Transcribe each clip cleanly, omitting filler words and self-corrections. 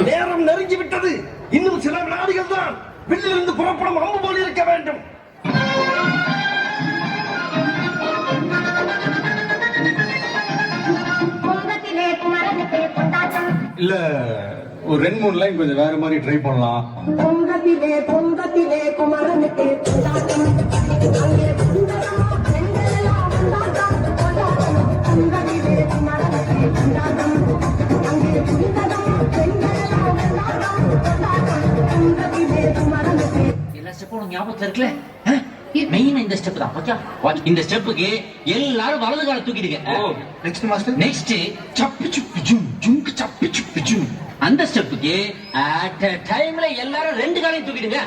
நேரம் நெருங்கி விட்டது. இன்னும் சில வினாடிகள் தான். வில்லிலிருந்து புறப்படும் அம்பு போல் இருக்க வேண்டும். இல்ல ஒரு 2-3 லைன் கொஞ்சம் வேற மாதிரி ட்ரை பண்ணலாம். பொங்கத்திலே குமரனுக்கு ஞாபகத்துல இருக்குல்ல, மெயின் இந்த ஸ்டெப் தான். ஓகே, இந்த ஸ்டெப்புக்கு எல்லாரும் வலது கால தூக்கிடுங்க. நெக்ஸ்ட் மாஸ்டர், நெக்ஸ்ட் சப்பு சுப்பு ஜும் ஜும்க்கு சப்பு சுப்பு ஜும். அந்த ஸ்டெப்புக்கு அட் a டைம்ல எல்லாரும் 2 காலையும் தூக்கிடுங்க.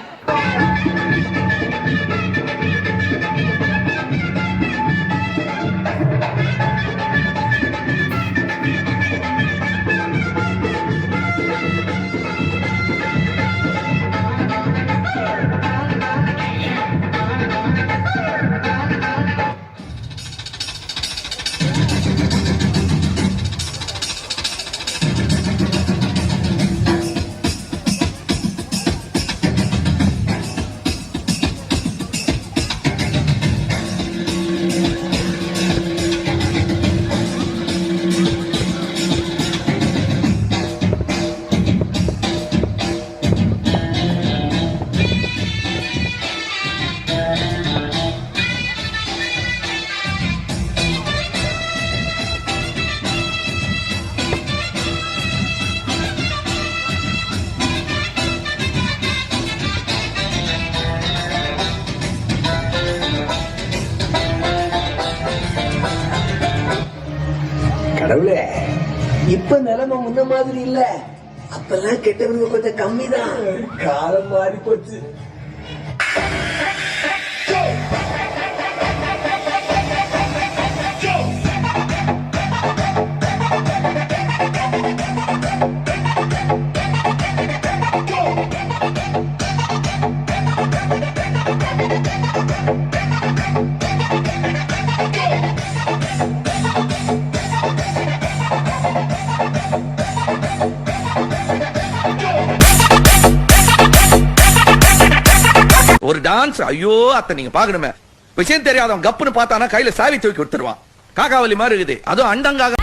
கடவுளே, இப்ப நிலைமை முன்ன மாதிரி இல்ல. அப்பெல்லாம் கெட்டவங்க கொஞ்சம் கம்மிதான். காலம் மாறி போச்சு. ஒரு டான்ஸ், ஐயோ அத்தை நீங்க பாக்கணுமே. விஷயம் தெரியாதவன் கப்புன்னு பார்த்தானா கையில சாவி தூக்கி கொடுத்துருவான். காக்காவலி மாதிரி இருக்குது. அதுவும் அண்டங்காக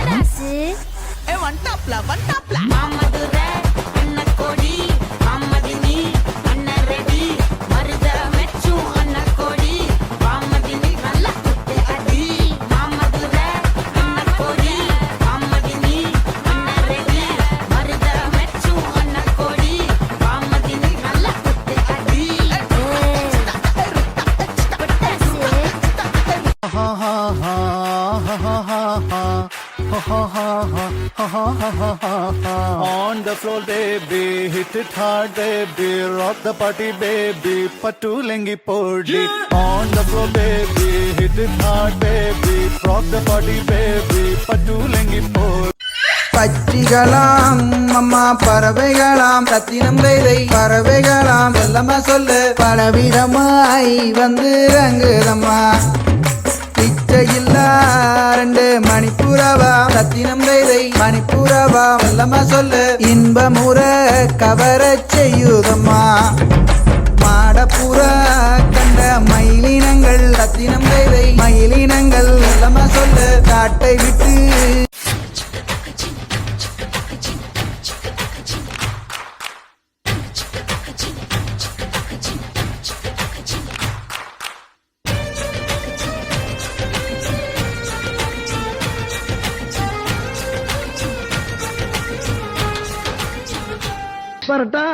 on the floor, baby, hit it hard, baby, rock the party, baby, patu lengi podi. On the floor, baby, hit it hard, baby, rock the party, baby, patu lengi podi. பச்சிகளாம் அம்மா பறவைகளாம் ரத்தினம் கைதை பறவைகளாம் செல்லம்மா சொல்லு பலவிதமாய் வந்து ரங்குதம்மா. பிச்சையில்லா 2 மணிப்புறவா ரத்தினம் கைதை மணிப்புறவா செல்லம்மா சொல்லு இன்பமுற கவரச் செய்யுதம்மா. மாடப்புற கண்ட மயிலினங்கள் ரத்தினம் கைதை மயிலினங்கள் செல்லம்மா சொல்லு காட்டை விட்டு வரட்டா.